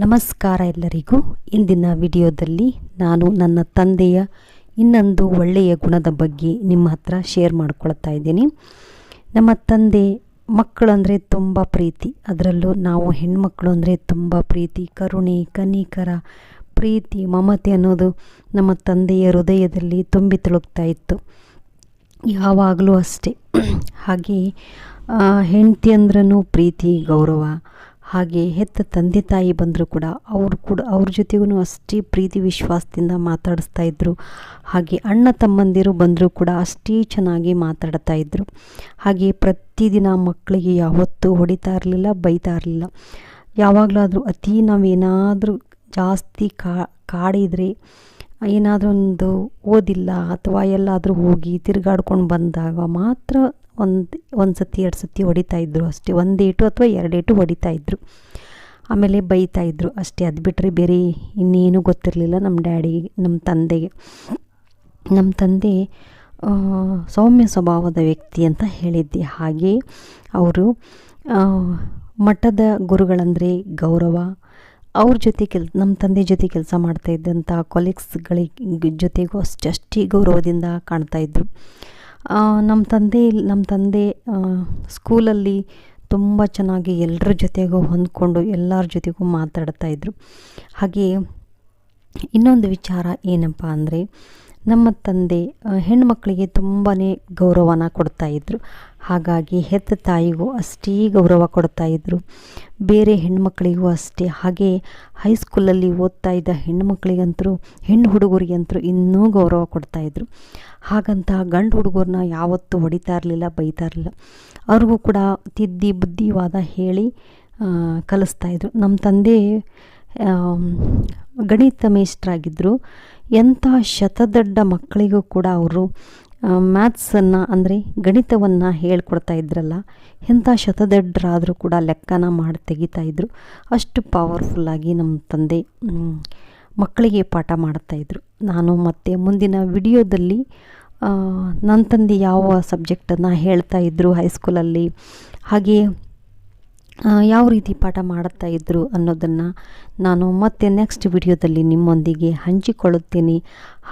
ನಮಸ್ಕಾರ ಎಲ್ಲರಿಗೂ. ಇಂದಿನ ವಿಡಿಯೋದಲ್ಲಿ ನಾನು ನನ್ನ ತಂದೆಯ ಇನ್ನೊಂದು ಒಳ್ಳೆಯ ಗುಣದ ಬಗ್ಗೆ ನಿಮ್ಮ ಹತ್ರ ಶೇರ್ ಮಾಡ್ಕೊಳ್ತಾ ಇದ್ದೀನಿ. ನಮ್ಮ ತಂದೆ ಮಕ್ಕಳಂದರೆ ತುಂಬ ಪ್ರೀತಿ, ಅದರಲ್ಲೂ ನಾವು ಹೆಣ್ಮಕ್ಳು ಅಂದರೆ ತುಂಬ ಪ್ರೀತಿ, ಕರುಣೆ, ಕನಿಕರ, ಪ್ರೀತಿ, ಮಮತೆ ಅನ್ನೋದು ನಮ್ಮ ತಂದೆಯ ಹೃದಯದಲ್ಲಿ ತುಂಬಿ ತುಳುಕ್ತಾ ಇತ್ತು ಯಾವಾಗಲೂ ಅಷ್ಟೇ. ಹಾಗೆ ಹೆಂಡತಿ ಅಂದ್ರೂ ಪ್ರೀತಿ, ಗೌರವ. ಹಾಗೆ ಹೆತ್ತ ತಂದೆ ತಾಯಿ ಬಂದರೂ ಕೂಡ ಅವ್ರ ಜೊತೆಗೂ ಅಷ್ಟೇ ಪ್ರೀತಿ ವಿಶ್ವಾಸದಿಂದ ಮಾತಾಡಿಸ್ತಾ ಇದ್ದರು. ಹಾಗೆ ಅಣ್ಣ ತಮ್ಮಂದಿರು ಬಂದರೂ ಕೂಡ ಅಷ್ಟೇ ಚೆನ್ನಾಗಿ ಮಾತಾಡ್ತಾ ಇದ್ದರು. ಹಾಗೆ ಪ್ರತಿದಿನ ಮಕ್ಕಳಿಗೆ ಯಾವತ್ತೂ ಹೊಡಿತಾ ಇರಲಿಲ್ಲ, ಬೈತಾ ಇರಲಿಲ್ಲ. ಯಾವಾಗಲಾದರೂ ನಾವೇನಾದರೂ ಜಾಸ್ತಿ ಕಾಡಿದರೆ, ಏನಾದರೂ ಒಂದು ಓದಿಲ್ಲ ಅಥವಾ ಎಲ್ಲಾದರೂ ಹೋಗಿ ತಿರುಗಾಡ್ಕೊಂಡು ಬಂದಾಗ ಮಾತ್ರ ಒಂದು ಸತಿ 2 ಸತಿ ಹೊಡಿತಾಯಿದ್ರು ಅಷ್ಟೇ. 1 ಏಟು ಅಥವಾ 2 ಏಟು ಹೊಡಿತಾಯಿದ್ರು, ಆಮೇಲೆ ಬೈತಾಯಿದ್ರು ಅಷ್ಟೇ. ಅದು ಬಿಟ್ಟರೆ ಬೇರೆ ಇನ್ನೇನು ಗೊತ್ತಿರಲಿಲ್ಲ ನಮ್ಮ ತಂದೆಗೆ. ನಮ್ಮ ತಂದೆ ಸೌಮ್ಯ ಸ್ವಭಾವದ ವ್ಯಕ್ತಿ ಅಂತ ಹೇಳಿದ್ದೆ. ಹಾಗೆ ಅವರು ಮಠದ ಗುರುಗಳಂದರೆ ಗೌರವ. ಅವ್ರ ಜೊತೆ ನಮ್ಮ ತಂದೆ ಜೊತೆ ಕೆಲಸ ಮಾಡ್ತಾಯಿದ್ದಂಥ ಕೊಲೀಗ್ಸ್ಗಳಿಗೆ ಜೊತೆಗೂ ಅಷ್ಟೇ ಗೌರವದಿಂದ ಕಾಣ್ತಾಯಿದ್ರು. ನಮ್ಮ ತಂದೆ ಸ್ಕೂಲಲ್ಲಿ ತುಂಬ ಚೆನ್ನಾಗಿ ಎಲ್ಲರ ಜೊತೆಗೂ ಹೊಂದ್ಕೊಂಡು ಎಲ್ಲರ ಜೊತೆಗೂ ಮಾತಾಡ್ತಾಯಿದ್ರು. ಹಾಗೆ ಇನ್ನೊಂದು ವಿಚಾರ ಏನಪ್ಪ ಅಂದರೆ, ನಮ್ಮ ತಂದೆ ಹೆಣ್ಮಕ್ಳಿಗೆ ತುಂಬಾ ಗೌರವನ ಕೊಡ್ತಾಯಿದ್ರು. ಹಾಗಾಗಿ ಹೆತ್ತ ತಾಯಿಗೂ ಅಷ್ಟೇ ಗೌರವ ಕೊಡ್ತಾಯಿದ್ರು, ಬೇರೆ ಹೆಣ್ಮಕ್ಳಿಗೂ ಅಷ್ಟೇ. ಹಾಗೆ ಹೈಸ್ಕೂಲಲ್ಲಿ ಓದ್ತಾ ಇದ್ದ ಹೆಣ್ಣು ಹುಡುಗರಿಗಂತೂ ಇನ್ನೂ ಗೌರವ ಕೊಡ್ತಾಯಿದ್ರು. ಹಾಗಂತ ಗಂಡು ಹುಡುಗರನ್ನ ಯಾವತ್ತೂ ಹೊಡಿತಾ ಇರಲಿಲ್ಲ, ಬೈತಾ ಇರಲಿಲ್ಲ. ಅವ್ರಿಗೂ ಕೂಡ ತಿದ್ದಿ ಬುದ್ಧಿವಾದ ಹೇಳಿ ಕಲಿಸ್ತಾಯಿದ್ರು. ನಮ್ಮ ತಂದೆ ಗಣಿತ ಮೇಷ್ಟ್ರಾಗಿದ್ದರು. ಎಂಥ ಶತದಡ್ಡ ಮಕ್ಕಳಿಗೂ ಕೂಡ ಅವರು ಮ್ಯಾಥ್ಸನ್ನು ಅಂದರೆ ಗಣಿತವನ್ನು ಹೇಳ್ಕೊಡ್ತಾ ಇದ್ರಲ್ಲ, ಎಂಥ ಶತದಡ್ಡರಾದರೂ ಕೂಡ ಲೆಕ್ಕನ ಮಾಡಿ ತೆಗಿತಾಯಿದ್ರು. ಅಷ್ಟು ಪವರ್ಫುಲ್ಲಾಗಿ ನಮ್ಮ ತಂದೆ ಮಕ್ಕಳಿಗೆ ಪಾಠ ಮಾಡ್ತಾಯಿದ್ರು. ನಾನು ಮತ್ತೆ ಮುಂದಿನ ವಿಡಿಯೋದಲ್ಲಿ ನನ್ನ ತಂದೆ ಯಾವ ಸಬ್ಜೆಕ್ಟನ್ನು ಹೇಳ್ತಾಯಿದ್ರು ಹೈಸ್ಕೂಲಲ್ಲಿ, ಹಾಗೆ ಯಾವ ರೀತಿ ಪಾಠ ಮಾಡ್ತಾಯಿದ್ರು ಅನ್ನೋದನ್ನು ನಾನು ಮತ್ತೆ ನೆಕ್ಸ್ಟ್ ವಿಡಿಯೋದಲ್ಲಿ ನಿಮ್ಮೊಂದಿಗೆ ಹಂಚಿಕೊಳ್ಳುತ್ತೇನೆ.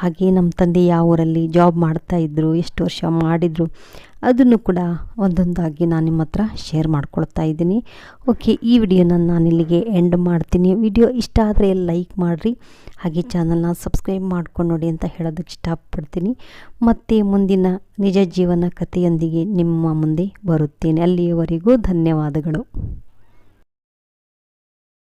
ಹಾಗೆ ನಮ್ಮ ತಂದೆ ಯಾವ ಊರಲ್ಲಿ ಜಾಬ್ ಮಾಡ್ತಾಯಿದ್ರು, ಎಷ್ಟು ವರ್ಷ ಮಾಡಿದರು, ಅದನ್ನು ಕೂಡ ಒಂದೊಂದಾಗಿ ನಾನು ನಿಮ್ಮ ಹತ್ರ ಶೇರ್ ಮಾಡ್ಕೊಳ್ತಾ ಇದ್ದೀನಿ. ಓಕೆ, ಈ ವಿಡಿಯೋನ ನಾನು ಇಲ್ಲಿಗೆ ಎಂಡ್ ಮಾಡ್ತೀನಿ. ವಿಡಿಯೋ ಇಷ್ಟ ಆದರೆ ಲೈಕ್ ಮಾಡಿರಿ, ಹಾಗೆ ಚಾನಲ್ನ ಸಬ್ಸ್ಕ್ರೈಬ್ ಮಾಡ್ಕೊಂಡು ನೋಡಿ ಅಂತ ಹೇಳೋದಕ್ಕೆ ಇಷ್ಟಪಡ್ತೀನಿ. ಮತ್ತು ಮುಂದಿನ ನಿಜ ಜೀವನ ಕಥೆಯೊಂದಿಗೆ ನಿಮ್ಮ ಮುಂದೆ ಬರುತ್ತೇನೆ. ಅಲ್ಲಿಯವರೆಗೂ ಧನ್ಯವಾದಗಳು.